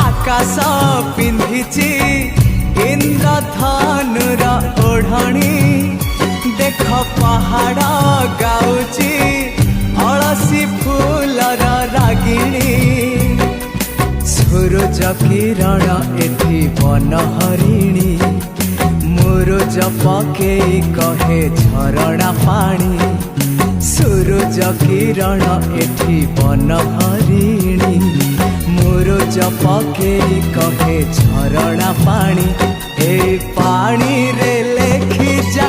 आकाश पिंधिची इंद्रधनुर ओढ़णी देख पहाड़ गाउची अलसी फूलर रागिणी सूरज किरण एठी वन हरिणी मुरुज पकेई कहे झरणा पानी सूरज किरण एठी वन हरिणी मुरुज पकेई कहे झरणा पानी ए पानी रे लेखी जा